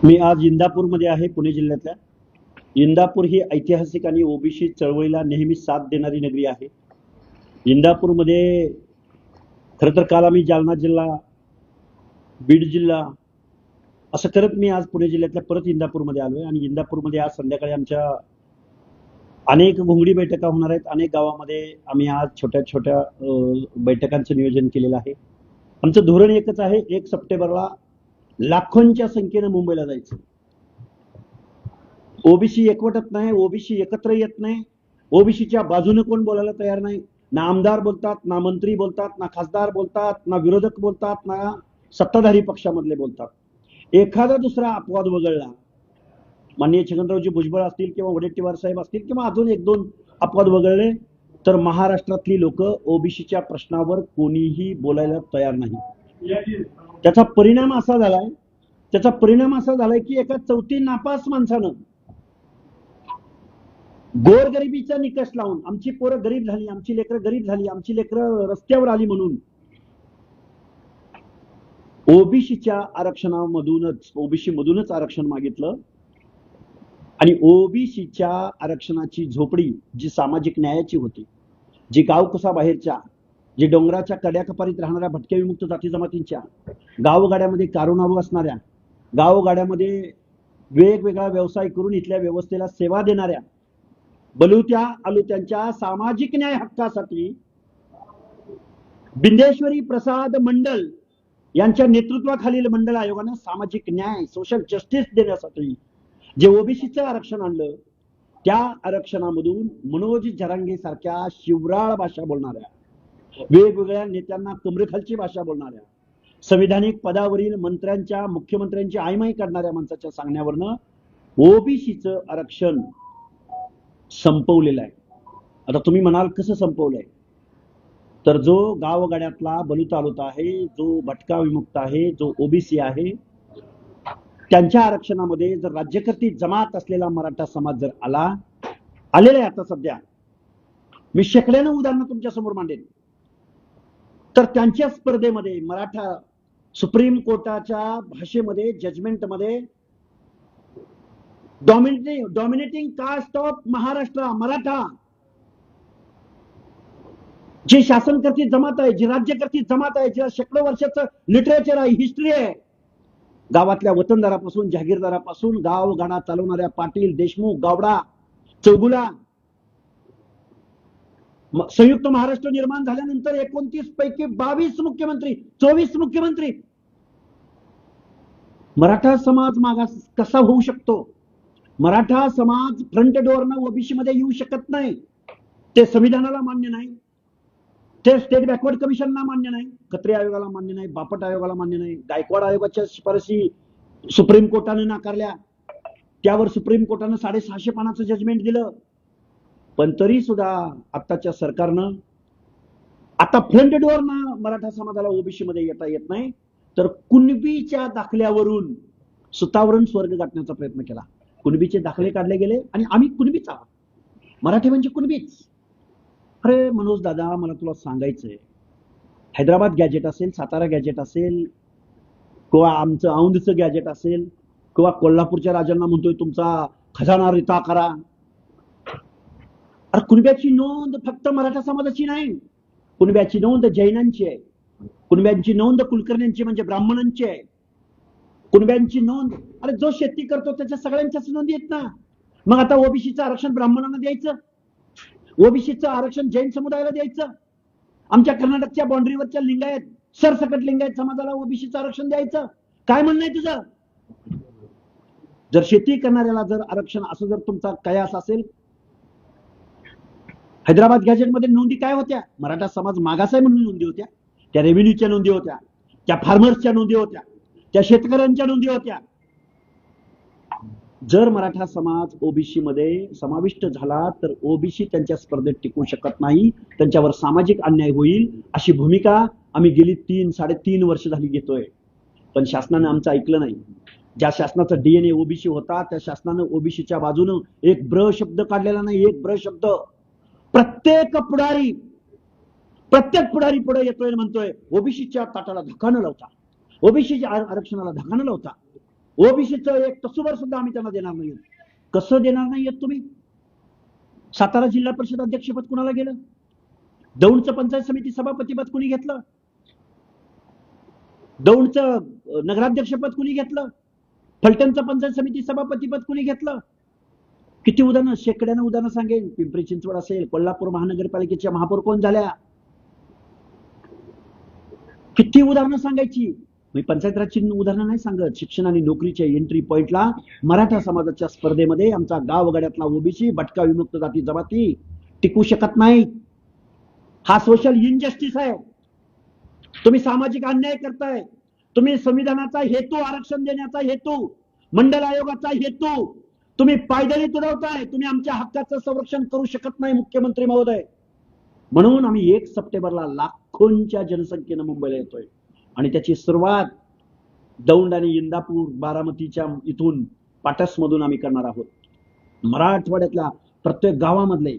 मी आज इंदापूरमध्ये आहे, पुणे जिल्ह्यातल्या. इंदापूर ही ऐतिहासिक आणि ओबीसी चळवळीला नेहमी साथ देणारी नगरी आहे. इंदापूरमध्ये खरं तर काल आम्ही जालना जिल्हा, बीड जिल्हा असं करत मी आज पुणे जिल्ह्यातल्या परत इंदापूरमध्ये आलोय आणि इंदापूरमध्ये आज संध्याकाळी आमच्या अनेक घोंगडी बैठका होणार आहेत. अनेक गावामध्ये आम्ही आज छोट्या छोट्या बैठकांचं नियोजन केलेलं आहे. आमचं धोरण एकच आहे, 1 सप्टेंबरला लाखोंच्या संख्येनं मुंबईला जायचं. ओबीसी एकवटत नाही, ओबीसी एकत्र येत नाही, ओबीसीच्या बाजूने कोण बोलायला तयार नाही. ना आमदार बोलतात, ना मंत्री बोलतात, ना खासदार बोलतात, ना विरोधक बोलतात, ना सत्ताधारी पक्षामधले बोलतात. एखादा दुसरा अपवाद वगळला, माननीय छगनरावजी भुजबळ असतील किंवा वडेट्टीवार साहेब असतील किंवा अजून 1-2 अपवाद वगळले, तर महाराष्ट्रातली लोक ओबीसीच्या प्रश्नावर कोणीही बोलायला तयार नाही. त्याचा परिणाम असा झालाय की एका चौथी नापास माणसानं गोरगरिबीचा निकष लावून आमची पोरं गरीब झाली, आमची लेकरं गरीब झाली, आमची लेकरं रस्त्यावर आली म्हणून ओबीसीच्या आरक्षणामधूनच, ओबीसी मधूनच आरक्षण मागितलं. आणि ओबीसीच्या आरक्षणाची झोपडी जी सामाजिक न्यायाची होती, जी गावकुसा बाहेरच्या, जी डोंगराच्या कड्याकपारीत राहणाऱ्या भटक्या विमुक्त जाती जमातींच्या, गावगाड्यामध्ये कारुणारू असणाऱ्या, गावगाड्यामध्ये वेगवेगळा व्यवसाय करून इथल्या व्यवस्थेला सेवा देणाऱ्या बलुत्या आलुत्यांच्या सामाजिक न्याय हक्कासाठी बिंदेश्वरी प्रसाद मंडल यांच्या नेतृत्वाखालील मंडळ आयोगानं सामाजिक न्याय, सोशल जस्टिस देण्यासाठी जे ओबीसीचं आरक्षण आणलं, त्या आरक्षणामधून मनोज जरांगे सारख्या शिवराळ भाषा बोलणाऱ्या, वेगवेगळ्या नेत्यांना कमरेखालची भाषा बोलणाऱ्या, संविधानिक पदावरील मंत्र्यांच्या, मुख्यमंत्र्यांची आयमाई काढणाऱ्या माणसाच्या सांगण्यावरनं ओबीसीचं आरक्षण संपवलेलं आहे. आता तुम्ही म्हणाल कसं संपवलंय? तर जो गावगाड्यातला बलुतालुता आहे, जो भटका विमुक्त आहे, जो ओबीसी आहे, त्यांच्या आरक्षणामध्ये जर राज्यकर्ती जमात असलेला मराठा समाज जर आलेला आहे आता सध्या, मी शेकड्यानं उदाहरणं तुमच्या समोर मांडेन, तर त्यांच्या स्पर्धेमध्ये मराठा सुप्रीम कोर्टाच्या भाषेमध्ये, जजमेंटमध्ये dominating caste of Maharashtra Maratha, जी शासनकर्ती जमात आहे, जी राज्यकर्ती जमात आहे, ज्या शेकडो वर्षाचं लिटरेचर आहे, हिस्ट्री आहे, गावातल्या वतनदारापासून, जहागीरदारापासून, गाव गाडा चालवणाऱ्या पाटील, देशमुख, गावडा, चौगुला, संयुक्त महाराष्ट्र निर्माण झाल्यानंतर 29 पैकी 22 मुख्यमंत्री, 24 मुख्यमंत्री. मराठा समाज मागास कसा होऊ शकतो? मराठा समाज फ्रंट डोअरनं ओबीसी मध्ये येऊ शकत नाही. ते संविधानाला मान्य नाही, ते स्टेट बॅकवर्ड कमिशनला मान्य नाही, खत्री आयोगाला मान्य नाही, बापट आयोगाला मान्य नाही, गायकवाड आयोगाच्या शिफारसी सुप्रीम कोर्टाने नाकारल्या, त्यावर सुप्रीम कोर्टानं 650 पानाचं जजमेंट दिलं. पण तरी सुद्धा आताच्या सरकारनं आता फ्रंट डोअरनं मराठा समाजाला ओबीसी मध्ये येता येत नाही, तर कुणबीच्या दाखल्यावरून सुतावरून स्वर्ग गाठण्याचा प्रयत्न केला. कुणबीचे दाखले काढले गेले आणि आम्ही कुणबीच आहोत, मराठी म्हणजे कुणबीच. अरे मनोज दादा, मला तुला सांगायचंय, हैदराबाद गॅजेट असेल, सातारा गॅजेट असेल, किंवा आमचं औंधचं गॅजेट असेल, किंवा कोल्हापूरच्या राजांना म्हणतोय तुमचा खजाना रिता करा. अरे कुणब्याची नोंद फक्त मराठा समाजाची नाही, कुणब्याची नोंद जैनांची आहे, कुणब्यांची नोंद कुलकर्ण्यांची म्हणजे ब्राह्मणांची आहे, कुणब्यांची नोंद, अरे जो शेती करतो त्याच्या सगळ्यांच्याच नोंदी आहेत ना. मग आता ओबीसीचं आरक्षण ब्राह्मणांना द्यायचं, ओबीसीचं आरक्षण जैन समुदायाला द्यायचं, आमच्या कर्नाटकच्या बाउंड्रीवरच्या लिंगायत, सरसकट लिंगायत समाजाला ओबीसीचं आरक्षण द्यायचं, काय म्हणणं आहे तुझं? जर शेती करणाऱ्याला जर आरक्षण असं जर तुमचा कयास असेल, हैदराबाद गॅजेटमध्ये नोंदी काय होत्या? मराठा समाज मागास आहे म्हणून नोंदी होत्या, त्या रेव्हेन्यूच्या नोंदी होत्या, त्या फार्मर्सच्या नोंदी होत्या, त्या शेतकऱ्यांच्या नोंदी होत्या. जर मराठा समाज ओबीसी मध्ये समाविष्ट झाला तर ओबीसी त्यांच्या स्पर्धेत टिकू शकत नाही, त्यांच्यावर सामाजिक अन्याय होईल, अशी भूमिका आम्ही गेली 3-3.5 वर्ष झाली घेतोय. पण शासनाने आमचं ऐकलं नाही. ज्या शासनाचा डीएनए ओबीसी होता, त्या शासनानं ओबीसीच्या बाजूनं एक ब्र शब्द काढलेला नाही, एक ब्र शब्द. प्रत्येक पुढारी पुढे येतोय, म्हणतोय ओबीसीच्या ताटाला धक्का न लावता, ओबीसीच्या आरक्षणाला धक्का न लावता, ओबीसीचं एक तसूभर सुद्धा आम्ही त्यांना देणार नाही. कसं देणार नाहीयेत तुम्ही? सातारा जिल्हा परिषद अध्यक्षपद कुणाला गेलं? दौंडचं पंचायत समिती सभापतीपद कुणी घेतलं? दौंडचं नगराध्यक्षपद कुणी घेतलं? फलटणचं पंचायत समिती सभापतीपद कुणी घेतलं? किती उदाहरणं, शेकड्यानं उदाहरणं सांगेन. पिंपरी चिंचवड असेल, कोल्हापूर महानगरपालिकेच्या महापौर कोण झाल्या? किती उदाहरणं सांगायची. मी पंचायत राजची उदाहरणं नाही सांगत. शिक्षण आणि नोकरीच्या एंट्री पॉइंटला मराठा समाजाच्या स्पर्धेमध्ये आमचा गावगाड्यातला ओबीसी, भटका विमुक्त जाती जमाती टिकू शकत नाही. हा सोशल इनजस्टिस आहे. तुम्ही सामाजिक अन्याय करताय. तुम्ही संविधानाचा हेतू, आरक्षण देण्याचा हेतू, मंडल आयोगाचा हेतू तुम्ही पायदळी तुडवताय. तुम्ही आमच्या हक्काचं संरक्षण करू शकत नाही मुख्यमंत्री महोदय. म्हणून आम्ही 1 सप्टेंबरला लाखोंच्या जनसंख्येनं मुंबईला येतोय आणि त्याची सुरुवात दौंड आणि इंदापूर, बारामतीच्या इथून पाटसमधून आम्ही करणार आहोत. मराठवाड्यातल्या प्रत्येक गावामधले,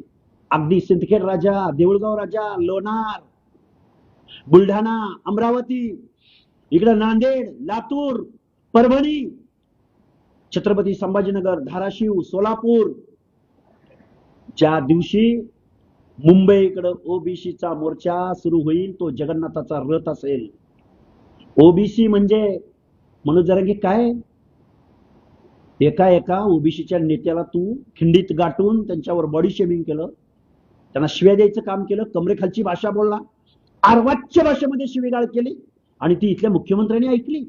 अगदी सिंदखेड राजा, देऊळगाव राजा, लोणार, बुलढाणा, अमरावती, इकडे नांदेड, लातूर, परभणी, छत्रपती संभाजीनगर, धाराशिव, सोलापूर, ज्या दिवशी मुंबईकडे ओबीसीचा मोर्चा सुरू होईल तो जगन्नाथाचा रथ असेल. ओबीसी म्हणजे मनोज जरांगे काय? एका ओबीसीच्या नेत्याला तू खिंडीत गाठून त्यांच्यावर बॉडी शेमिंग केलं, त्यांना शिव्या द्यायचं काम केलं, कमरेखालची भाषा बोलला, अर्वाच्य भाषेमध्ये शिवीगाळ केली आणि ती इथल्या मुख्यमंत्र्यांनी ऐकली,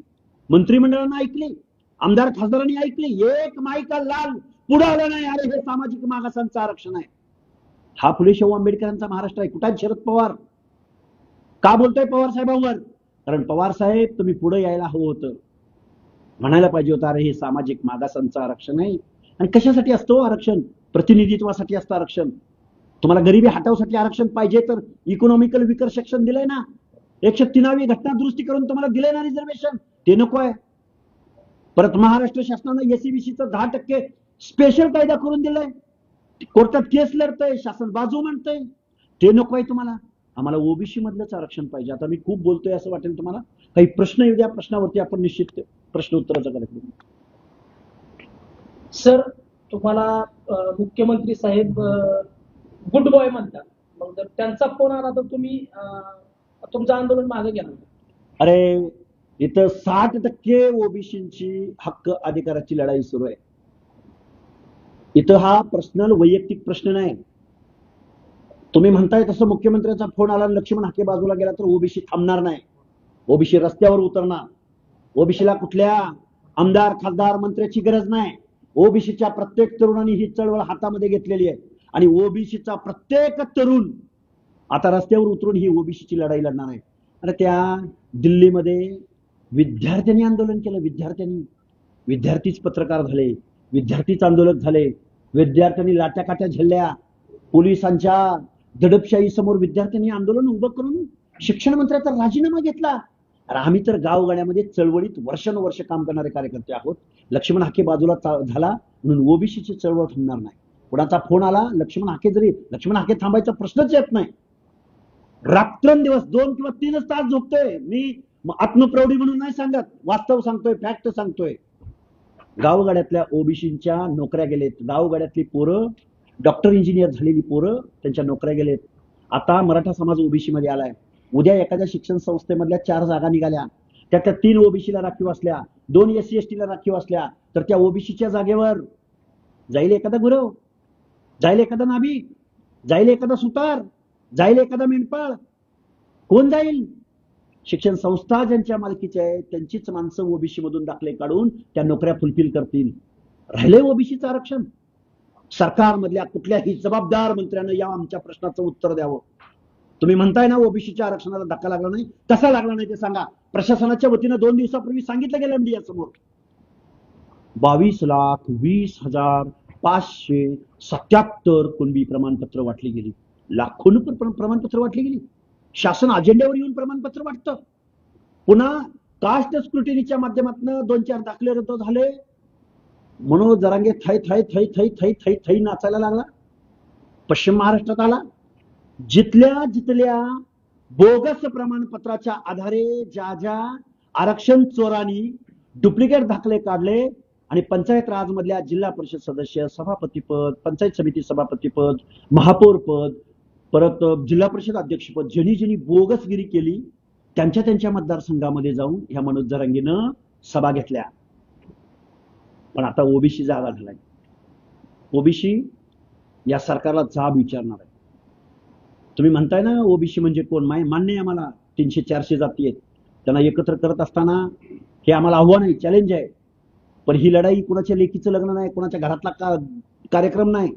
मंत्रिमंडळानं ऐकली, आमदार खासदारांनी ऐकली. एक माईका लाल पुढे आला नाही. अरे हे सामाजिक मागासांचं आरक्षण आहे. हा फुले शाहू आंबेडकरांचा महाराष्ट्र आहे. कुठे शरद पवार? का बोलतोय पवार साहेबांवर? कारण पवार साहेब तुम्ही पुढे यायला हवं होतं, म्हणायला पाहिजे होतं अरे हे सामाजिक मागासांचं आरक्षण आहे. आणि कशासाठी असतं आरक्षण? प्रतिनिधित्वासाठी असतं आरक्षण. तुम्हाला गरिबी हटवण्यासाठी आरक्षण पाहिजे तर इकॉनॉमिकल विकर सेक्शन दिलंय ना, 103वी घटना दुरुस्ती करून तुम्हाला दिलंय ना रिझर्वेशन, ते नको आहे. परत महाराष्ट्र शासनानं एसईबीसीचं 10% स्पेशल कायदा करून दिलाय. कोर्टात केस लढतंय, शासन बाजू म्हणतंय, ते नको आहे तुम्हाला. आम्हाला ओबीसी मधलंच आरक्षण पाहिजे. आता मी खूप बोलतोय असं वाटेल तुम्हाला. काही प्रश्न येऊ द्या, प्रश्नावरती आपण निश्चित प्रश्न उत्तराचा कार्यक्रम. सर, तुम्हाला मुख्यमंत्री साहेब गुड बॉय म्हणतात, मग जर त्यांचा फोन आला तर तुम्ही तुमचं आंदोलन मागे घ्या? अरे इथं 60% ओबीसींची हक्क अधिकाराची लढाई सुरू आहे. इथं हा पर्सनल वैयक्तिक प्रश्न नाही. तुम्ही म्हणताय तसं मुख्यमंत्र्यांचा फोन आला, लक्ष्मण हाके बाजूला गेला तर ओबीसी थांबणार नाही. ओबीसी रस्त्यावर उतरणार. ओबीसीला कुठल्या आमदार, खासदार, मंत्र्याची गरज नाही. ओबीसीच्या प्रत्येक तरुणांनी ही चळवळ हातामध्ये घेतलेली आहे आणि ओबीसीचा प्रत्येक तरुण आता रस्त्यावर उतरून ही ओबीसीची लढाई लढणार आहे. अरे त्या दिल्लीमध्ये विद्यार्थ्यांनी आंदोलन केलं. विद्यार्थीच पत्रकार झाले, विद्यार्थीच आंदोलक झाले, विद्यार्थ्यांनी लाट्याकाट्या झेलल्या, पोलिसांच्या दडपशाही समोर विद्यार्थ्यांनी आंदोलन उभं करून शिक्षण मंत्र्याचा राजीनामा घेतला. अरे आम्ही तर गावगाड्यामध्ये चळवळीत वर्षानुवर्ष काम करणारे कार्यकर्ते आहोत. लक्ष्मण हाके बाजूला झाला म्हणून ओबीसीची चळवळ थांबणार नाही. कोणाचा फोन आला, लक्ष्मण हाके थांबायचा प्रश्नच येत नाही. रात्रंदिवस 2 किंवा 3 तास झोपतोय मी. आत्मप्रौढी म्हणून नाही सांगत, वास्तव सांगतोय, फॅक्ट सांगतोय. गावगाड्यातल्या ओबीसीच्या नोकऱ्या गेलेत. गावगाड्यातली पोरं, डॉक्टर इंजिनियर झालेली पोरं, त्यांच्या नोकऱ्या गेलेत. आता मराठा समाज ओबीसी मध्ये आलाय. उद्या एखाद्या शिक्षण संस्थेमधल्या 4 जागा निघाल्या, त्यातल्या 3 ओबीसीला राखीव असल्या, 2 SC ST ला राखीव असल्या, तर त्या ओबीसीच्या जागेवर जाईल एखादा गुरव, जाईल एखादा नाभिक, जाईल एखादा सुतार, जाईल एखादा मेंढपाळ. कोण जाईल? शिक्षण संस्था ज्यांच्या मालकीच्या आहेत त्यांचीच माणसं ओबीसी मधून दाखले काढून त्या नोकऱ्या फुलफिल करतील. राहिले ओबीसीचं आरक्षण. सरकारमधल्या कुठल्याही जबाबदार मंत्र्यानं या आमच्या प्रश्नाचं उत्तर द्यावं. तुम्ही म्हणताय ना ओबीसीच्या आरक्षणाला धक्का लागला नाही, कसा लागला नाही ते सांगा. प्रशासनाच्या वतीनं 2 दिवसापूर्वी सांगितलं गेलं मीडिया समोर. 22,20,577 कुणबी प्रमाणपत्र वाटली गेली. लाखों प्रमाणपत्र वाटली गेली. शासन अजेंड्यावर येऊन प्रमाणपत्र वाटतं. पुन्हा कास्ट स्क्रुटिनीच्या माध्यमातून 2-4 दाखले रद्द झाले. मनोज जरांगे थै थै थै थै थै थै थै नाचायला लागला. पश्चिम महाराष्ट्रात आला. जिथल्या बोगस प्रमाणपत्राच्या आधारे ज्या आरक्षण चोरांनी डुप्लिकेट दाखले काढले आणि पंचायत राज मधल्या जिल्हा परिषद सदस्य, सभापतीपद, पंचायत समिती सभापतीपद, महापौर पद, परत जिल्हा परिषद अध्यक्षपद, ज्यांनी ज्यांनी बोगसगिरी केली त्यांच्या मतदारसंघामध्ये जाऊन ह्या मनोज जरांगेनं सभा घेतल्या. पण आता ओबीसी जागा झालाय. ओबीसी या सरकारला जाब विचारणार आहे. तुम्ही म्हणताय ना ओबीसी म्हणजे कोण, मान्य आहे आम्हाला 300-400 जाती आहेत, त्यांना एकत्र करत असताना हे आम्हाला आव्हान आहे, चॅलेंज आहे. पण ही लढाई कुणाच्या लेकीचं लग्न नाही, कुणाच्या घरातला कार्यक्रम नाही.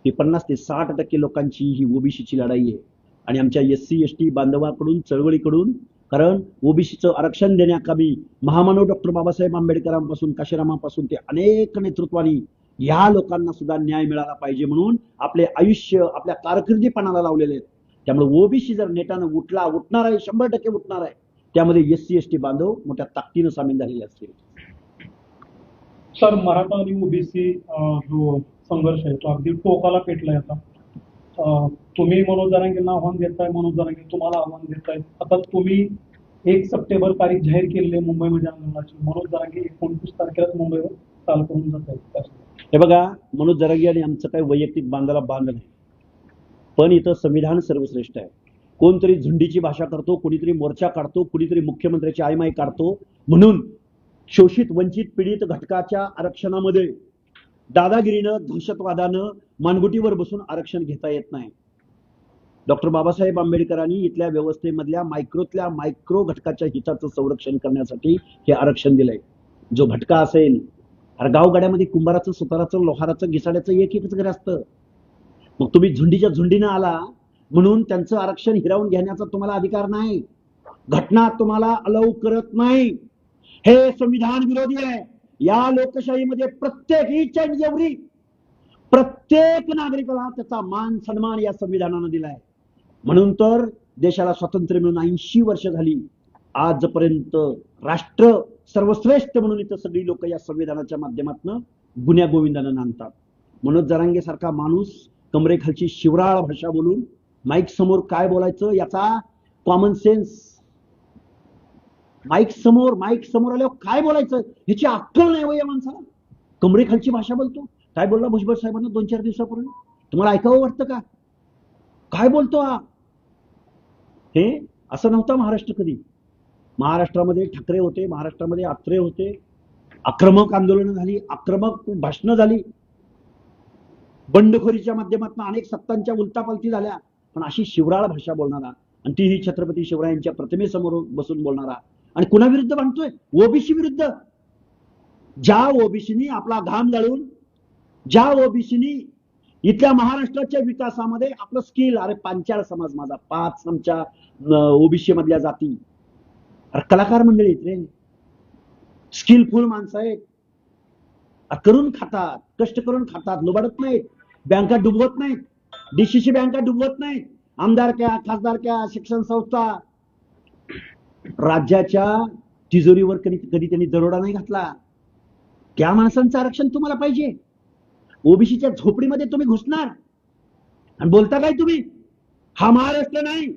ही 50 ते 60% लोकांची ही ओबीसीची लढाई आहे. आणि आमच्या SC ST बांधवाकडून, चळवळीकडून, कारण ओबीसीचं आरक्षण देण्याकामी महामानव डॉक्टर बाबासाहेब आंबेडकरांपासून, काशीरामापासून ते अनेक नेतृत्वानी या लोकांना सुद्धा न्याय मिळाला पाहिजे म्हणून आपले आयुष्य आपल्या कारकिर्दीपणाला लावलेले आहेत. त्यामुळे ओबीसी जर नेटानं उठणार आहे, 100% उठणार आहे. त्यामध्ये SC ST बांधव मोठ्या ताकदीनं सामील झालेले असतील. सर, मराठा आणि ओबीसी जो संघर्ष आहे तो अगदी टोकाला पेटलाय आता. तुम्ही मनोज जरांगेंना आव्हान देताय, मनोज जरांगे तुम्हाला आव्हान देताय. आता तुम्ही 1 सप्टेंबर तारीख जाहीर केलेली आहे मुंबईमध्ये आंदोलनाची. मनोज जरांगे 29 तारखेलाच मुंबईवर चाल करून जात आहेत. हे बघा, मनोज जरांगे आणि आमचं काही वैयक्तिक बांधायला बांध नाही, पण इथं संविधान सर्वश्रेष्ठ आहे. कोणतरी झुंडीची भाषा करतो, कुणीतरी मोर्चा काढतो, कुणीतरी मुख्यमंत्र्याची आयमाई काढतो. म्हणून शोषित वंचित पीडित घटकाच्या आरक्षणामध्ये दादागिरीनं, दहशतवादानं मानगुटीवर बसून आरक्षण घेता येत नाही. डॉक्टर बाबासाहेब आंबेडकरांनी इथल्या व्यवस्थेमधल्या मायक्रोतल्या मायक्रो घटकाच्या हिताचं संरक्षण करण्यासाठी हे आरक्षण दिलंय. जो भटका असेल, अरे गावगाड्यामध्ये कुंभाराचं, सुताराचं, लोहाराचं, घिसाड्याचं एकच घर असतं. मग तुम्ही झुंडीच्या झुंडीनं आला म्हणून त्यांचं आरक्षण हिरावून घेण्याचा तुम्हाला अधिकार नाही. घटना तुम्हाला अलाउ करत नाही. हे संविधान विरोधी आहे. या लोकशाहीमध्ये प्रत्येक इच अँड एव्हरी, प्रत्येक नागरिकाला त्याचा मान सन्मान या संविधानानं दिलाय. म्हणून तर देशाला स्वातंत्र्य मिळून 80 वर्ष झाली. आजपर्यंत राष्ट्र सर्वश्रेष्ठ म्हणून इथं सगळी लोक या संविधानाच्या माध्यमातून गुन्ह्या गोविंदानं नांदतात. मनोज जरांगे सारखा माणूस कमरेखालची शिवराळ भाषा बोलून माईक समोर काय बोलायचं याचा कॉमन सेन्स, माईक समोर आल्यावर काय बोलायचं ह्याची अक्कल नाही हो या माणसाला. कमरेखालची भाषा बोलतो. काय बोलला भुजबळ साहेबांना 2-4 दिवसापूर्वी? तुम्हाला ऐकावं वाटतं का? काय बोलतो हा? हे असं नव्हतं महाराष्ट्र कधी. महाराष्ट्रामध्ये ठाकरे होते, महाराष्ट्रामध्ये आत्रे होते, आक्रमक आंदोलनं झाली, आक्रमक भाषणं झाली, बंडखोरीच्या माध्यमातून अनेक सत्तांच्या उलटापालटी झाल्या. पण अशी शिवराळ भाषा बोलणारा, आणि तीही छत्रपती शिवरायांच्या प्रतिमेसमोर बसून बोलणारा, आणि कुणाविरुद्ध भांडतोय? ओबीसी विरुद्ध. ज्या ओबीसीनी आपला घाम गाळून, ज्या ओबीसीनी इथल्या महाराष्ट्राच्या विकासामध्ये आपलं स्किल, अरे पांचाळ समाज माझा, 5 आमच्या ओबीसी मधल्या जाती, अरे कलाकार मंडळी आहेत रे, स्किलफुल माणसं आहेत, करून खातात, कष्ट करून खातात, लुबाडत नाहीत, बँका डुबवत नाहीत, डीसीसी बँका डुबवत नाहीत, आमदारक्या, खासदारक्या, शिक्षण संस्था, राज्याच्या तिजोरीवर कधी त्यांनी दरोडा नाही घातला. त्या माणसांचं आरक्षण तुम्हाला पाहिजे. ओबीसीच्या झोपडीमध्ये तुम्ही घुसणार आणि बोलता काय तुम्ही? हा महाराष्ट्र नाही,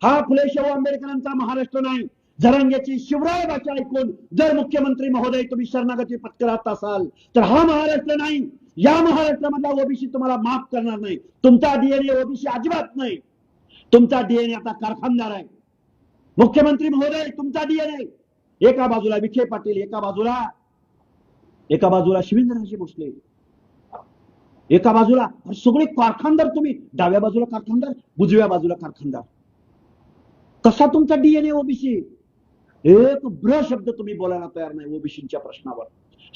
हा फुले शाहू आंबेडकरांचा महाराष्ट्र नाही. जरांगेची शिवराय भाषा ऐकून जर मुख्यमंत्री महोदय तुम्ही शरणागती पत्करत असाल तर हा महाराष्ट्र नाही. या महाराष्ट्रामधला ओबीसी तुम्हाला माफ करणार नाही. तुमचा डीएनए ओबीसी अजिबात नाही. तुमचा डीएनए आता कारखानदार आहे. मुख्यमंत्री महोदय, तुमचा डीएनए एका बाजूला विखे पाटील, एका बाजूला शिवेंद्रराजे भोसले, एका बाजूला सगळे कारखानदार. तुम्ही डाव्या बाजूला कारखानदार, उजव्या बाजूला कारखानदार. कसा तुमचा डीएनए ओबीसी? एक ब्र शब्द तुम्ही बोलायला तयार नाही ओबीसीच्या प्रश्नावर.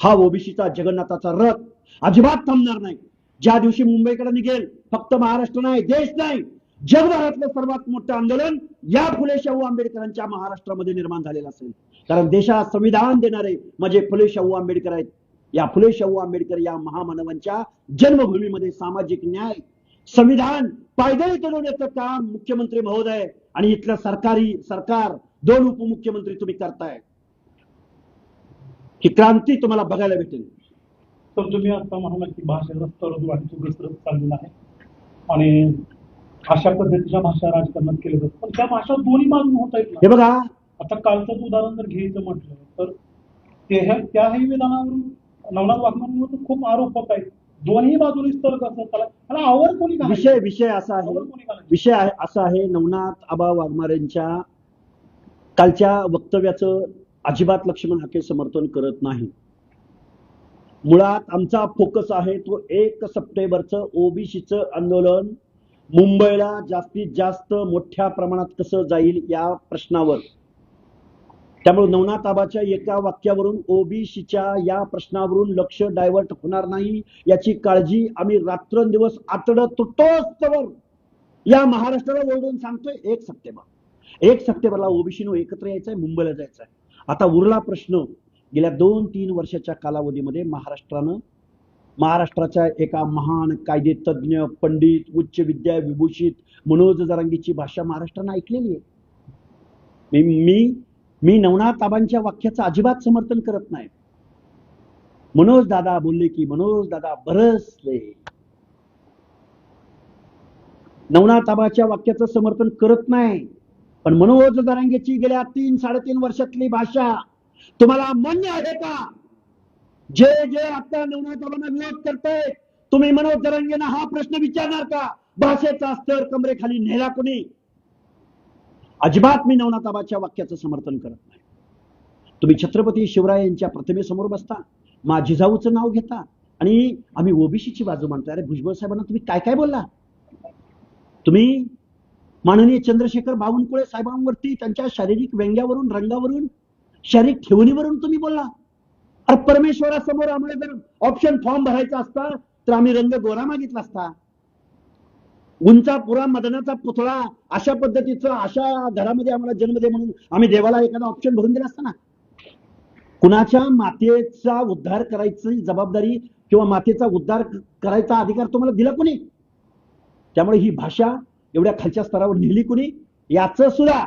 हा ओबीसीचा जगन्नाथाचा रथ अजिबात थांबणार नाही. ज्या दिवशी मुंबईकडे निघेल, फक्त महाराष्ट्र नाही, देश नाही, जगभरातलं सर्वात मोठं आंदोलन या फुले शाहू आंबेडकरांच्या महाराष्ट्रामध्ये निर्माण झालेलं असेल. कारण देशाला संविधान देणारे म्हणजे फुले शाहू आंबेडकर आहेत. या फुले शाहू आंबेडकर या महामानवांच्या जन्मभूमीमध्ये सामाजिक न्याय, संविधान पायदळी बनवण्याचं काम मुख्यमंत्री महोदय आणि इथलं सरकार 2 उपमुख्यमंत्री तुम्ही करताय. ही क्रांती तुम्हाला बघायला भेटेल. तर तुम्ही आता म्हणाला की भाषेचा स्तर वाढतो घसरत चाललेला आहे आणि अशा पद्धतीच्या भाषा राजकारणात केल्या जातात. पण त्या भाषा दोन्ही बाजून होत आहेत. हे बघा, आता कालचं उदाहरण जर घ्यायचं म्हटलं तर त्याही विधानावरून नवनाथ वाघमारेंवर खूप आरोप होत आहेत. दोन्ही बाजूनी तर कसं त्याला आवड कोणी घालायची? विषय असा आहे, आवड कोणी घालायची? विषय असा आहे, नवनाथ आबा वाघमारेंच्या कालच्या वक्तव्याचं अजिबात लक्ष्मण हाके समर्थन करत नाही. मुळात आमचा फोकस आहे तो 1 सप्टेंबरचं ओबीसीचं आंदोलन मुंबईला जास्तीत जास्त मोठ्या प्रमाणात कसं जाईल या प्रश्नावर. त्यामुळे नवनाथ आबाच्या एका वाक्यावरून ओबीसीच्या या प्रश्नावरून लक्ष डायव्हर्ट होणार नाही याची काळजी आम्ही रात्रंदिवस आतडत तुटोस्तवर या महाराष्ट्राला ओरडून सांगतोय. 1 सप्टेंबरला ओबीसीनं एकत्र यायचंय, मुंबईला जायचंय. आता उरला प्रश्न, गेल्या 2-3 वर्षाच्या कालावधीमध्ये महाराष्ट्राच्या एका महान कायदे तज्ज्ञ, पंडित, उच्च विद्या विभूषित मनोज जरांगेची भाषा महाराष्ट्रानं ऐकलेली आहे. मी नवनाथ आबांच्या वाक्याचं अजिबात समर्थन करत नाही. मनोज दादा बोलले की मनोज दादा बरसले. नवनाथ आबाच्या वाक्याचं समर्थन करत नाही, पण मनोज जरांगेची गेल्या 3-3.5 वर्षातली भाषा तुम्हाला मान्य आहे का? जे आता नवनाथ आबांना विरोध करताय, तुम्ही मनोज जरांगेंना हा प्रश्न विचारणार का? भाषेचा स्तर कमरेखाली नेला कोणी? अजिबात मी नवनाथ आबाच्या वाक्याचं समर्थन करत नाही. तुम्ही छत्रपती शिवराय यांच्या प्रतिमेसमोर बसता, माझी जिजाऊचं नाव घेता आणि आम्ही ओबीसीची बाजू मांडतो. अरे भुजबळ साहेबांना तुम्ही काय काय बोलला? तुम्ही माननीय चंद्रशेखर बावनकुळे साहेबांवरती त्यांच्या शारीरिक व्यंग्यावरून, रंगावरून, शारीरिक ठेवणीवरून तुम्ही बोलला. अरे परमेश्वरासमोर आम्हाला जर ऑप्शन फॉर्म भरायचा असता तर आम्ही रंग गोरा मागितला असता. उंचा पुरा मदनाचा पुतळा अशा पद्धतीचं, अशा घरामध्ये आम्हाला जन्म दे म्हणून आम्ही देवाला एखादा ऑप्शन भरून दिला असता ना. कुणाच्या मातेचा उद्धार करायची जबाबदारी किंवा मातेचा उद्धार करायचा अधिकार तुम्हाला दिला कोणी? त्यामुळे ही भाषा एवढ्या खालच्या स्तरावर नेली कोणी याचं सुद्धा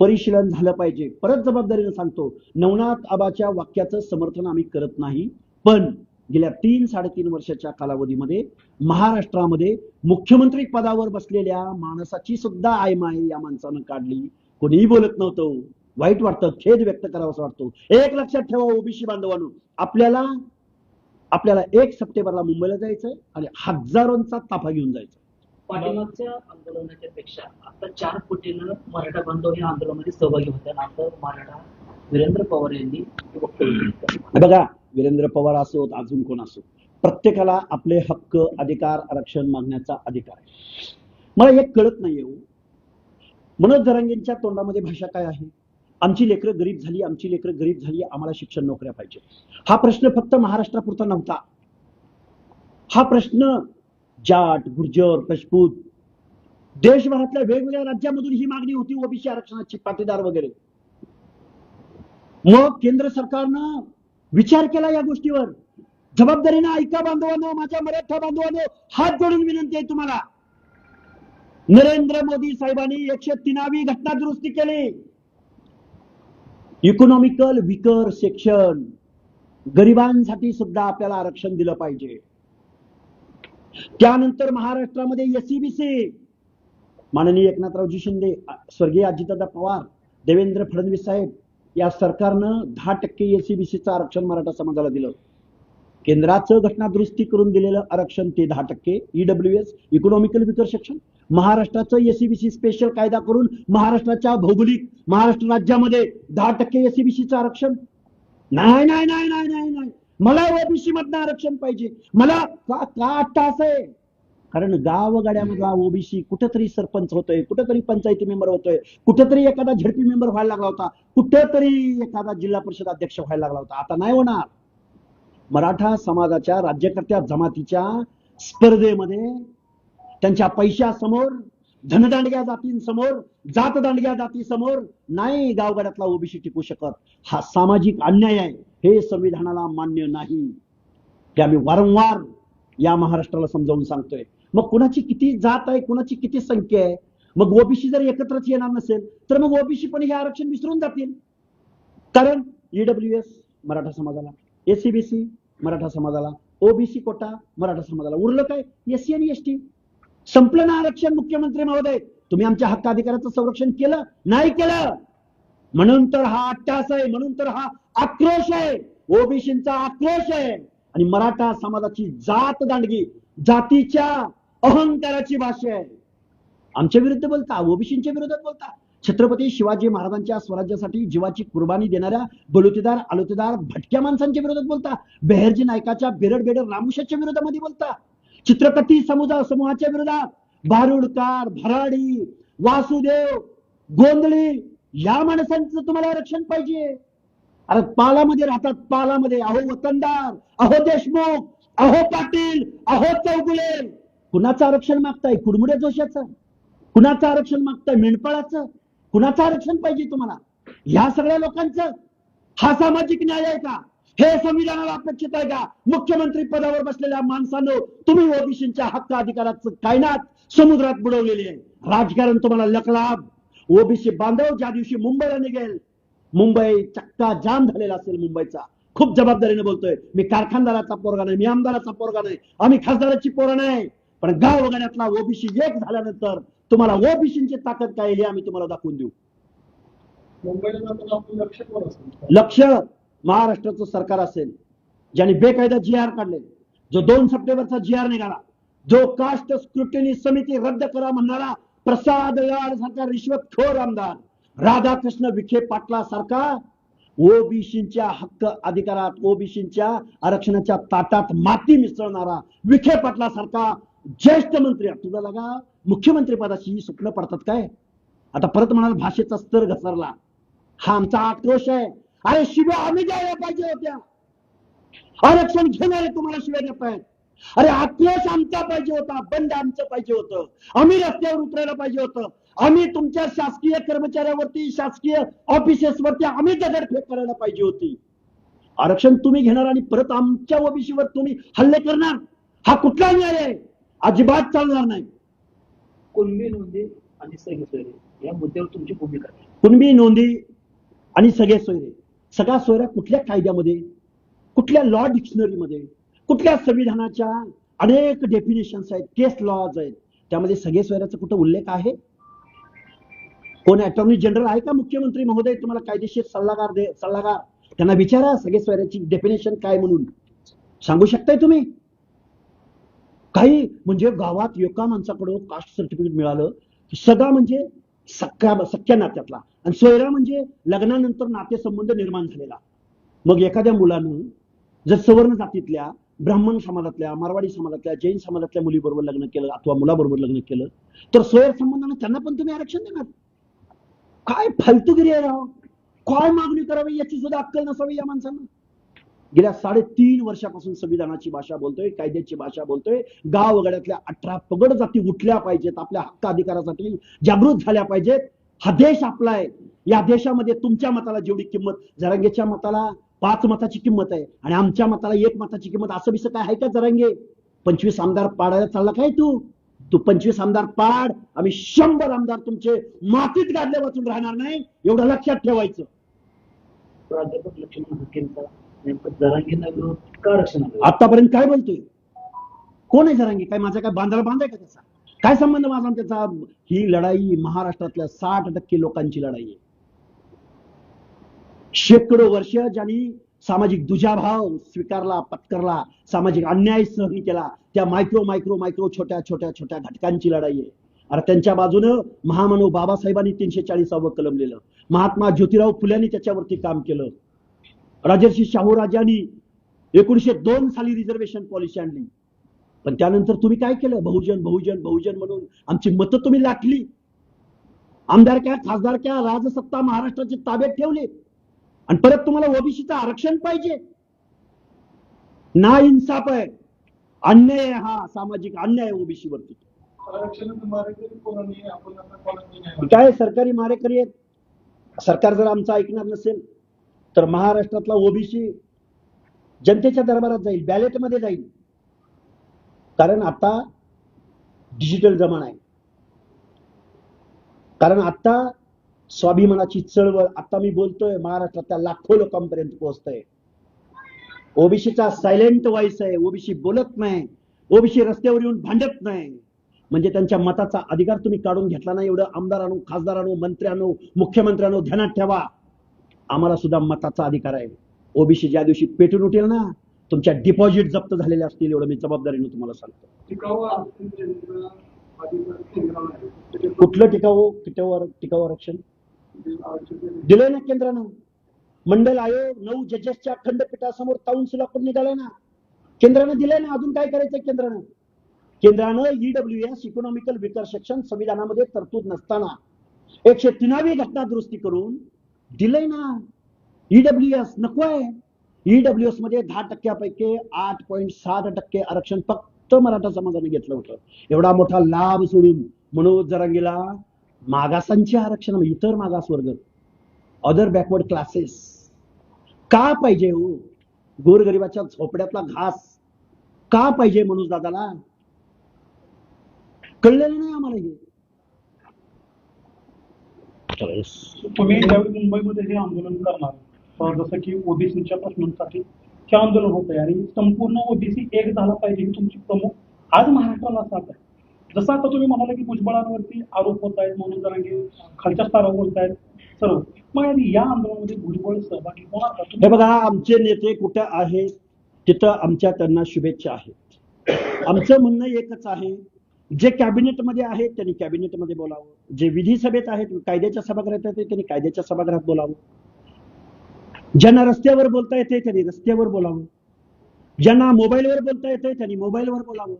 परिशीलन झालं पाहिजे. परत जबाबदारीनं सांगतो, नवनाथ आबाच्या वाक्याचं समर्थन आम्ही करत नाही, पण गेल्या 3-3.5 वर्षाच्या कालावधीमध्ये महाराष्ट्रामध्ये मुख्यमंत्री पदावर बसलेल्या माणसाची सुद्धा आयमाय या माणसानं काढली. कोणीही बोलत नव्हतं. वाईट वाटतं, खेद व्यक्त करावासा वाटतो. एक लक्षात ठेवा ओबीसी बांधवांनो, आपल्याला 1 सप्टेंबरला मुंबईला जायचंय आणि हजारोंचा ताफा घेऊन जायचं. पाठीमागच्या आंदोलनाच्या पेक्षा आता 4 पटीनं मराठा बांधव या आंदोलनामध्ये सहभागी होते. आता मराठा वीरेंद्र पवार यांनी वक्तव्य केलं. बघा, वीरेंद्र पवार असो अजून कोण असो, प्रत्येकाला आपले हक्क, अधिकार, आरक्षण मागण्याचा अधिकार आहे. मला एक कळत नाहीये, मनोज जरांगेंच्या तोंडामध्ये भाषा काय आहे? आमची लेकरं गरीब झाली, आमची लेकरं गरीब झाली, आम्हाला शिक्षण नोकऱ्या पाहिजे. हा प्रश्न फक्त महाराष्ट्रापुरता नव्हता. हा प्रश्न जाट, गुर्जर, राजपूत, देशभरातल्या वेगवेगळ्या राज्यामधून ही मागणी होती ओबीसी आरक्षणाची, पाटीदार वगैरे. मग केंद्र सरकारनं विचार केला या गोष्टीवर. जबाबदारीनं ऐका बांधवांनो, माझ्या मराठा बांधवांनो, हात जोडून विनंती आहे तुम्हाला. नरेंद्र मोदी साहेबांनी 103वी घटना दुरुस्ती केली. इकॉनॉमिकल विकर सेक्शन, गरिबांसाठी सुद्धा आपल्याला आरक्षण दिलं पाहिजे. त्यानंतर महाराष्ट्रामध्ये एसईबीसी, माननीय एकनाथरावजी शिंदे, स्वर्गीय अजितदादा पवार, देवेंद्र फडणवीस साहेब या सरकारनं 10% एसईबीसीचं आरक्षण मराठा समाजाला दिलं. केंद्राचं घटना दुरुस्ती करून दिलेलं आरक्षण ते 10%, ईडब्ल्यूएस, इकॉनॉमिकल विकर सेक्शन. महाराष्ट्राचं एसईबीसी स्पेशल कायदा करून महाराष्ट्राच्या भौगोलिक महाराष्ट्र राज्यामध्ये 10% एसईबीसीचं आरक्षण. नाही नाही नाही नाही नाही नाही, मला ओबीसी मधनं आरक्षण पाहिजे. मला का अट्टास आहे? कारण गावगाड्यामधला ओबीसी कुठेतरी सरपंच होतोय, कुठेतरी पंचायती मेंबर होतोय, कुठेतरी एखादा झडपी मेंबर व्हायला लागला होता, कुठेतरी एखादा जिल्हा परिषद अध्यक्ष व्हायला लागला होता. आता नाही होणार. मराठा समाजाच्या राज्यकर्त्या जमातीच्या स्पर्धेमध्ये त्यांच्या पैशासमोर, धनदांडग्या जातींसमोर, जातदांडग्या जातीसमोर नाही गावगाड्यातला ओबीसी टिकू शकत. हा सामाजिक अन्याय आहे, हे संविधानाला मान्य नाही. ते आम्ही वारंवार या महाराष्ट्राला समजावून सांगतोय. मग कुणाची किती जात आहे, कुणाची किती संख्या आहे, मग ओबीसी जर एकत्रच येणार नसेल तर मग ओबीसी पण हे आरक्षण विसरून जातील. कारण ईडब्ल्यूएस मराठा समाजाला, एससीबीसी मराठा समाजाला, ओबीसी कोटा मराठा समाजाला, उरलं काय? एससी आणि एसटी. संपलं ना आरक्षण. मुख्यमंत्री महोदय, तुम्ही आमच्या हक्क अधिकाराचं संरक्षण केलं नाही? केलं. म्हणून तर हा अट्टास आहे, म्हणून तर हा आक्रोश आहे, ओबीसींचा आक्रोश आहे. आणि मराठा समाजाची जात दांडगी, जातीच्या अहंकाराची भाषा आहे. आमच्या विरुद्ध बोलता, ओबीसींच्या विरोधात बोलता. छत्रपती शिवाजी महाराजांच्या स्वराज्यासाठी जीवाची कुर्बानी देणाऱ्या बलुतेदार आलुतेदार भटक्या माणसांच्या विरोधात बोलता. बेहरजी नायकाच्या बेरड बेडर रामुशाच्या विरोधामध्ये बोलता. चित्रपती समूहाच्या विरोधात बारुडकार, भराडी, वासुदेव, गोंधळी या माणसांचं तुम्हाला आरक्षण पाहिजे. अरे पालामध्ये राहतात, पालामध्ये. अहो वतनदार, अहो देशमुख, अहो पाटील, अहो चौगुले. कुणाचं आरक्षण मागताय? कुडमुड्या जोशाचं? कुणाचं आरक्षण मागताय? मेंढपाळाचं? कुणाचं आरक्षण पाहिजे तुम्हाला? ह्या सगळ्या लोकांचं? हा सामाजिक न्याय आहे का? हे संविधानाला अपेक्षित आहे का? मुख्यमंत्री पदावर बसलेल्या माणसांनो, तुम्ही ओबीसींच्या हक्क अधिकाराचं कायनात समुद्रात बुडवलेली आहे. राजकारण तुम्हाला लकलाभ. ओबीसी बांधव ज्या दिवशी मुंबईला निघेल, मुंबई चक्का जाम झालेला असेल मुंबईचा. खूप जबाबदारीने बोलतोय मी. कारखानदाराचा पोरगा नाही, मी आमदाराचा पोरगा नाही, आम्ही खासदाराची पोरं नाही. पण गाव वगैरेतला ओबीसी एक झाल्यानंतर तुम्हाला ओबीसींची ताकद काय हे आम्ही तुम्हाला दाखवून देऊ. लक्ष महाराष्ट्राचं सरकार असेल ज्यांनी बेकायदा GR काढले, जो 2 सप्टेंबरचा GR निघाला, जो कास्ट स्क्रुटिनी समिती रद्द करा म्हणणारा प्रसाद लाड सारखा रिश्वतखोर आमदार, राधाकृष्ण विखे पाटला सारखा ओबीसींच्या हक्क अधिकारात, ओबीसींच्या आरक्षणाच्या ताटात माती मिसळणारा विखे पाटला सारखा ज्येष्ठ मंत्री, तुला लगा मुख्यमंत्री पदाची स्वप्न पडतात काय? आता परत म्हणाल भाषेचा स्तर घसरला. हा आमचा आक्रोश आहे. अरे शिव्या आम्ही द्यायला पाहिजे होत्या. आरक्षण घेणारे तुम्हाला शिव्या देत आहेत. अरे आक्रोश आमचा पाहिजे होता, बंड आमचं पाहिजे होतं, आम्ही रस्त्यावर उतरायला पाहिजे होतं. आम्ही तुमच्या शासकीय कर्मचाऱ्यावरती, शासकीय ऑफिसेसवरती आम्ही दगडफेक करायला पाहिजे होती. आरक्षण तुम्ही घेणार आणि परत आमच्या ओबीसीवर तुम्ही हल्ले करणार, हा कुठला न्याय आहे? अजिबात चालणार नाही. कुणबी नोंदी आणि सगळे सोयरे या मुद्द्यावर तुमची भूमिका आहे. कुणबी नोंदी आणि सगळे सोयरे, सगळ्या सोयऱ्या कुठल्या कायद्यामध्ये, कुठल्या लॉ डिक्शनरीमध्ये, कुठल्या संविधानाच्या अनेक डेफिनेशन्स आहेत, केस लॉज आहेत, त्यामध्ये सगळे सोयऱ्याचा कुठं उल्लेख आहे? कोण अटॉर्नी जनरल आहे का? मुख्यमंत्री महोदय तुम्हाला कायदेशीर सल्लागार त्यांना विचारा सगळे सोयऱ्याची डेफिनेशन काय म्हणून सांगू शकताय तुम्ही? काही म्हणजे गावात एका माणसाकडं कास्ट सर्टिफिकेट मिळालं, सगळा म्हणजे सख्या नात्यातला, आणि सोयरा म्हणजे लग्नानंतर नातेसंबंध निर्माण झालेला. मग एखाद्या मुलानं जर सवर्ण जातीतल्या, ब्राह्मण समाजातल्या, मारवाडी समाजातल्या, जैन समाजातल्या मुलीबरोबर लग्न केलं अथवा मुलाबरोबर लग्न केलं तर सोयर संबंधानं त्यांना पण तुम्ही आरक्षण देणार? काय फालतूगिरी आहे राव. काय मागणी करावी याची सुद्धा अक्कल नसावी या माणसांना. गेल्या 3.5 वर्षापासून संविधानाची भाषा बोलतोय, कायद्याची भाषा बोलतोय. गाव वगैरेतल्या 18 पगड जाती उठल्या पाहिजेत, आपल्या हक्क अधिकारासाठी जागृत झाल्या पाहिजेत. हा देश आपला आहे. या देशामध्ये तुमच्या मताला जेवढी किंमत, जरांगेच्या मताला 5 मताची किंमत आहे आणि आमच्या मताला 1 मताची किंमत, असं बिसं काय आहे का जरांगे? 25 आमदार पाडायला चालला काय तू? 25 आमदार पाड, आम्ही 100 आमदार तुमचे मातीत गाडले वाचून राहणार नाही, एवढं लक्षात ठेवायचं. प्राध्यापक लक्ष्मण हाकेंचा नेमकं जरांगींना विरोध का आरक्षण? आतापर्यंत काय बोलतोय? कोण आहे जरांगी? काय माझा काय बांधायला बांधाय का त्याचा? काय संबंध माझा त्याचा? ही लढाई महाराष्ट्रातल्या 60% लोकांची लढाई आहे. शेकडो वर्ष ज्यांनी सामाजिक दुजाभाव स्वीकारला, पत्करला, सामाजिक अन्याय सहन केला, त्या मायक्रो छोट्या घटकांची लढाई आहे. अरे त्यांच्या बाजूनं महामानव बाबासाहेबांनी 340व कलम लिहिलं, महात्मा ज्योतिराव फुल्यांनी त्याच्यावरती काम केलं, राजर्षी शाहू राजांनी 1902 साली रिझर्वेशन पॉलिसी आणली. पण त्यानंतर तुम्ही काय केलं? बहुजन म्हणून आमची मतं तुम्ही लाटली, आमदारक्या, खासदारक्या, राजसत्ता महाराष्ट्राची ताब्यात ठेवली, आणि परत तुम्हाला ओबीसीचं आरक्षण पाहिजे. ना इन्साफ आहे, अन्याय आहे, हा सामाजिक अन्याय ओबीसी वरती. काय सरकारी मारेकरी आहेत? सरकार जर आमचं ऐकणार नसेल तर महाराष्ट्रातला ओबीसी जनतेच्या दरबारात जाईल, बॅलेटमध्ये जाईल. कारण आता डिजिटल जमाना आहे. कारण आता स्वाभिमानाची चळवळ, आता मी बोलतोय महाराष्ट्रातल्या लाखो लोकांपर्यंत पोहोचतंय. ओबीसीचा सायलेंट व्हॉइस आहे. ओबीसी बोलत नाही, ओबीसी रस्त्यावर येऊन भांडत नाही. म्हणजे त्यांच्या मताचा अधिकार तुम्ही काढून घेतला नाही. एवढं आमदारांनो, खासदारांनो, मंत्र्यांनो, मुख्यमंत्र्यांनो ध्यानात ठेवा. आम्हाला सुद्धा मताचा अधिकार आहे. ओबीसी ज्या दिवशी पेटून उठेल ना, तुमच्या डिपॉझिट जप्त झालेले असतील, एवढं मी जबाबदारीने तुम्हाला सांगतो. कुठलं टिकाऊ आरक्षण दिलंय ना केंद्रानं? मंडल आयोग 9 जजेसच्या खंडपीठासमोर ताऊन सुलापून निघालाय ना, केंद्रानं दिलंय ना. अजून काय करायचंय केंद्रानं? केंद्रानं ईडब्ल्यूएस इकॉनॉमिकल विकर सेक्शन संविधानामध्ये तरतूद नसताना 103वी घटना दुरुस्ती करून दिलंय ना. ईडब्ल्यूएस नकोय. ईडब्ल्यूएस मध्ये 10% 8.7% आरक्षण फक्त मराठा समाजाने घेतलं होतं. एवढा मोठा लाभ सोडून मनोज जरांगेला मागासांचे आरक्षण, इतर मागासवर्ग, अदर बॅकवर्ड क्लासेस का पाहिजे हो? गोरगरिबाच्या झोपड्यातला घास का पाहिजे मनोज दादाला? कळलेलं नाही आम्हाला हे. तुम्ही ज्यावेळी मुंबईमध्ये हे आंदोलन करणार, जसं की ओबीसीच्या प्रश्नांसाठी हे आंदोलन होत आहे आणि संपूर्ण ओबीसी एक झाला पाहिजे ही तुमची प्रमुख आज महाराष्ट्राला साथ आहे. जसं आता तुम्ही म्हणाला की भुजबळांवरती आरोप होत आहेत, म्हणून जरांगे खालच्या स्तरावर बोलत आहेत सर्व, मग या आंदोलनामध्ये भुजबळ सहभागी होणार का? हे बघा, आमचे नेते कुठे आहेत तिथं आमच्या त्यांना शुभेच्छा आहेत. आमचं म्हणणं एकच आहे, जे कॅबिनेटमध्ये आहेत त्यांनी कॅबिनेटमध्ये बोलावं, जे विधिसभेत आहेत कायद्याच्या सभागृहात आहेत त्यांनी कायद्याच्या सभागृहात बोलावं, ज्यांना रस्त्यावर बोलता येते त्यांनी रस्त्यावर बोलावं, ज्यांना मोबाईलवर बोलता येते त्यांनी मोबाईलवर बोलावं.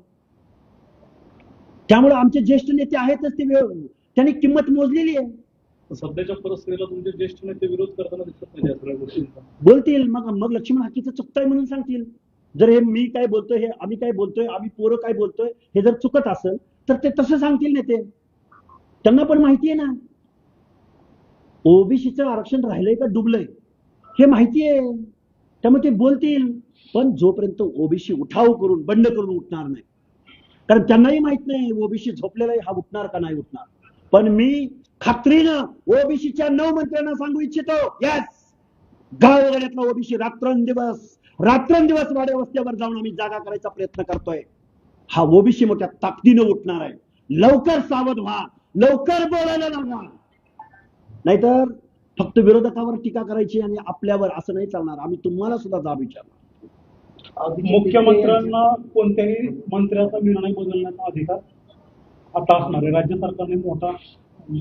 त्यामुळे आमचे ज्येष्ठ नेते आहेतच, ते त्यांनी किंमत मोजलेली आहे. सध्याच्या परिस्थितीला तुमचे ज्येष्ठ नेते विरोध करताना दिसत नाही या सगळ्या गोष्टींचा. बोलतील, मग लक्ष्मण हाकीचं चुकतंय म्हणून सांगतील. जर हे मी काय बोलतोय, हे आम्ही काय बोलतोय, आम्ही पोरं काय बोलतोय, हे जर चुकत असेल तर ते तसं सांगतील नेते. त्यांना पण माहिती आहे ना ओबीसीचं आरक्षण राहिलंय का डुबलंय हे माहिती आहे, त्यामुळे ते बोलतील. पण जोपर्यंत ओबीसी उठाव करून बंड करून उठणार नाही, कारण त्यांनाही माहित नाही ओबीसी झोपलेला हा उठणार का नाही उठणार. पण मी खात्रीनं ओबीसीच्या 9 मंत्र्यांना सांगू इच्छितो, यस, गावगाड्यातला ओबीसी रात्रंदिवस वाड्या वस्त्यावर जाऊन आम्ही जागा करायचा प्रयत्न करतोय. हा ओबीसी मोठ्या ताकदीनं उठणार आहे. लवकर सावध व्हा, लवकर बोलायला लागा, नाहीतर फक्त विरोधकावर टीका करायची आणि आपल्यावर असं नाही चालणार. आम्ही तुम्हाला सुद्धा जाब विचारणार. मुख्यमंत्र्यांना कोणत्याही मंत्र्याचा निर्णय बदलण्याचा अधिकार आता असणार आहे. राज्य सरकारने मोठा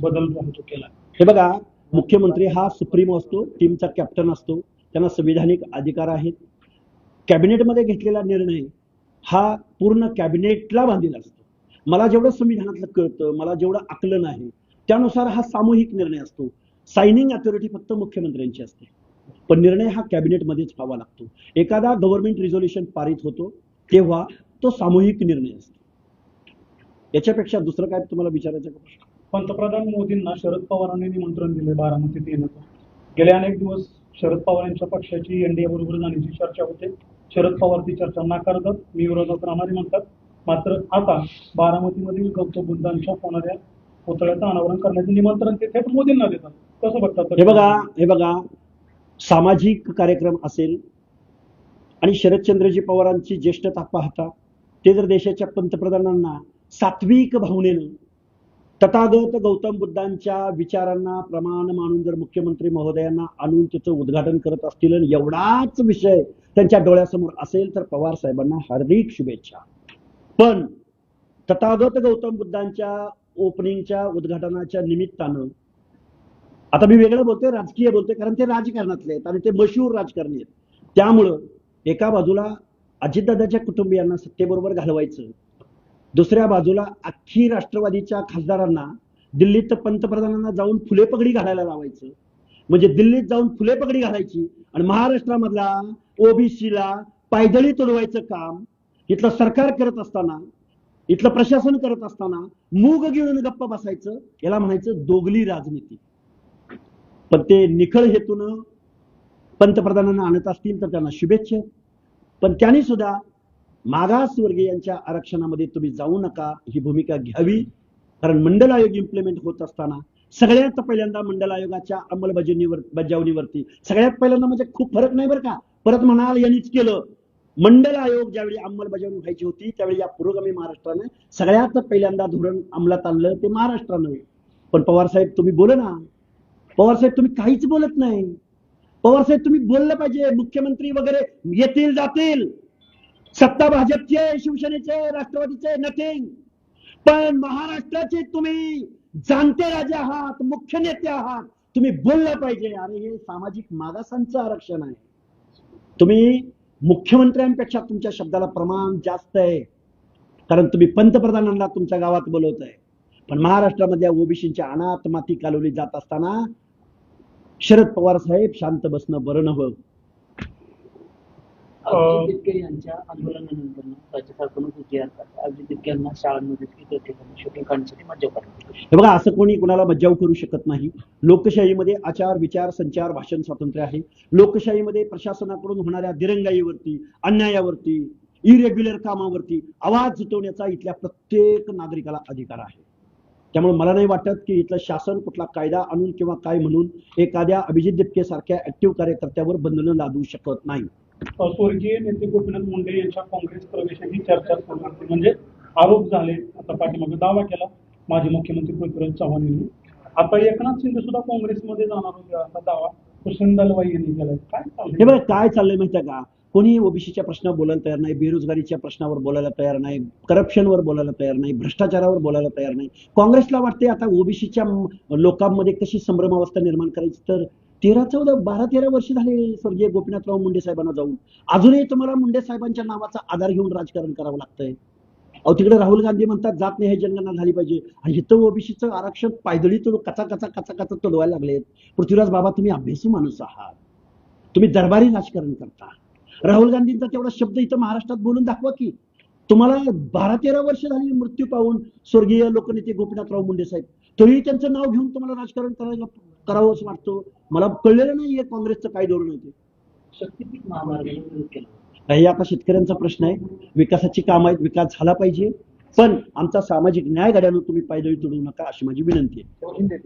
बदल तो केला. हे बघा, मुख्यमंत्री हा सुप्रीमो असतो, टीमचा कॅप्टन असतो, त्यांना संविधानिक अधिकार आहेत. कॅबिनेटमध्ये घेतलेला निर्णय हा पूर्ण कॅबिनेटला बांधलेला असतो. मला जेवढं संविधानातलं कळतं, मला जेवढं आकलन आहे त्यानुसार हा सामूहिक निर्णय असतो. सायनिंग अथॉरिटी फक्त मुख्यमंत्र्यांची असते, पण निर्णय हा कॅबिनेटमध्येच व्हावा लागतो. एखादा गव्हर्नमेंट रिझोल्युशन पारित होतो तेव्हा तो सामूहिक निर्णय असतो. याच्यापेक्षा दुसरं काय तुम्हाला विचारायचं का प्रश्न? पंतप्रधान मोदींना शरद पवारांनी निमंत्रण दिले बारामतीत येण्याचं. गेले अनेक दिवस शरद पवार यांच्या पक्षाची एनडीए बरोबर जाण्याची चर्चा होते. शरद पवार ती चर्चा नाकारतात, मी विरोधात राहणारे म्हणतात. मात्र आता बारामतीमधील गौतम बुद्धांच्या होणाऱ्या पुतळ्याचं अनावरण करण्याचे निमंत्रण ते थेट मोदींना देतात. कसं बघतात? हे बघा, सामाजिक कार्यक्रम असेल आणि शरदचंद्रजी पवारांची ज्येष्ठता पाहता ते जर देशाच्या पंतप्रधानांना सात्विक भावनेनं तथागत गौतम बुद्धांच्या विचारांना प्रमाण मानून जर मुख्यमंत्री महोदयांना आणून त्याचं उद्घाटन करत असतील आणि एवढाच विषय त्यांच्या डोळ्यासमोर असेल तर पवार साहेबांना हार्दिक शुभेच्छा. पण तथागत गौतम बुद्धांच्या ओपनिंगच्या उद्घाटनाच्या निमित्तानं आता मी वेगळं बोलतोय, राजकीय बोलतोय, कारण ते राजकारणातले आहेत आणि ते मशहूर राजकारणी आहेत. त्यामुळं एका बाजूला अजितदादाच्या कुटुंबियांना सत्तेबरोबर घालवायचं, दुसऱ्या बाजूला अख्खी राष्ट्रवादीच्या खासदारांना दिल्लीत पंतप्रधानांना जाऊन फुले पगडी घालायला लावायचं. म्हणजे दिल्लीत जाऊन फुले पगडी घालायची आणि महाराष्ट्रामधला ओबीसीला पायदळी तुडवायचं काम इथलं सरकार करत असताना, इथलं प्रशासन करत असताना मूग गिळून गप्प बसायचं. याला म्हणायचं दोगली राजनीती. पण ते निखळ हेतून पंतप्रधानांना आणत असतील तर त्यांना शुभेच्छा. पण त्यांनी सुद्धा मागासवर्गीयांच्या आरक्षणामध्ये तुम्ही जाऊ नका ही भूमिका घ्यावी. कारण मंडल आयोग इम्प्लिमेंट होत असताना सगळ्यात पहिल्यांदा मंडल आयोगाच्या अंमलबजावणीवरती सगळ्यात पहिल्यांदा म्हणजे खूप फरक नाही बरं का, परत म्हणाल यांनीच केलं. मंडल आयोग ज्यावेळी अंमलबजावणी व्हायची होती त्यावेळी या पुरोगामी महाराष्ट्राने सगळ्यात पहिल्यांदा धोरण अंमलात आणलं ते महाराष्ट्रानं. पण पवार साहेब तुम्ही बोला ना, पवार साहेब तुम्ही काहीच बोलत नाही. पवार साहेब तुम्ही बोललं पाहिजे. मुख्यमंत्री वगैरे येतील जातील, सत्ता भाजपची आहे, शिवसेनेचे, राष्ट्रवादीचे, नथिंग. पण महाराष्ट्राचे तुम्ही जाणते राजे आहात, मुख्य नेते आहात, तुम्ही बोललं पाहिजे. अरे हे सामाजिक मागासांचं आरक्षण आहे. तुम्ही मुख्यमंत्र्यांपेक्षा तुमच्या शब्दाला प्रमाण जास्त आहे, कारण तुम्ही पंतप्रधानांना तुमच्या गावात बोलवताय. पण महाराष्ट्रामधल्या ओबीसीच्या अनाथ माती कालवली जात असताना शरद पवार साहेब शांत बसणं बरं नव्हतं. अभिजित तिपके यांच्या आंदोलनानंतर राज्य सरकारनं जी आणतात, अभिजित तिपके यांना शाळांमध्ये इतर ठिकाणी शूटिंग काढण्यासाठी मज्जाव करण्यात. हे बघा, असं कोणी कुणाला मज्जाव करू शकत नाही. लोकशाहीमध्ये आचार, विचार, संचार, भाषण स्वातंत्र्य आहे. लोकशाहीमध्ये प्रशासनाकडून होणाऱ्या दिरंगाईवरती, अन्यायावरती, इरेग्युलर कामावरती आवाज उठवण्याचा इथल्या प्रत्येक नागरिकाला अधिकार आहे. त्यामुळे मला नाही वाटत की इथलं शासन कुठला कायदा आणून किंवा काय म्हणून एखाद्या अभिजित दिपके सारख्या ऍक्टिव्ह कार्यकर्त्यावर बंधनं लादू शकत नाही. स्वर्गीय नेते गोपीनाथ मुंडे यांच्या काँग्रेस प्रवेशाची चर्चा सुरू होती. म्हणजे आरोप झाले, आता पाठीमागे दावा केला माजी मुख्यमंत्री पृथ्वीराज चव्हाण यांनी. आता एकनाथ शिंदे सुद्धा काँग्रेसमध्ये जाणार होते असा दावा हुसेन दलवाई यांनी केलाय. काय हे चाललंय? बघा काय चाललंय माहितीये का, कोणी ओबीसीच्या प्रश्नावर बोलायला तयार नाही, बेरोजगारीच्या प्रश्नावर बोलायला तयार नाही, करप्शनवर बोलायला तयार नाही, भ्रष्टाचारावर बोलायला तयार नाही. काँग्रेसला वाटते आता ओबीसीच्या लोकांमध्ये कशी संभ्रमावस्था निर्माण करायची. तर 13 वर्ष झाले स्वर्गीय गोपीनाथराव मुंडे साहेबांना जाऊन, अजूनही तुम्हाला मुंडे साहेबांच्या नावाचा आधार घेऊन राजकारण करावं लागतंय. अहो तिकडे राहुल गांधी म्हणतात जात नाही हे जनगणना झाली पाहिजे, आणि इथं ओबीसीचं आरक्षण पायदळी तुडू कचा तुडवायला लागलेत. पृथ्वीराज बाबा तुम्ही अभ्यासू माणूस आहात, तुम्ही दरबारी राजकारण करता. राहुल गांधींचा तेवढा शब्द इथं महाराष्ट्रात बोलून दाखवा की. तुम्हाला 12-13 वर्ष झाली मृत्यू पाहून स्वर्गीय लोकनेते गोपीनाथराव मुंडे साहेब, तरीही त्यांचं नाव घेऊन तुम्हाला राजकारण करावं असं वाटतं. मला कळलेलं नाहीये काँग्रेसचं काय धोरण आहे ते. शक्तीपीठ महामार्गाने विरोध केला. हे आता शेतकऱ्यांचा प्रश्न आहे, विकासाची कामं आहेत, विकास झाला पाहिजे, पण आमचा सामाजिक न्याय गाड्यानं तुम्ही पायदळी तुडवू नका अशी माझी विनंती आहे.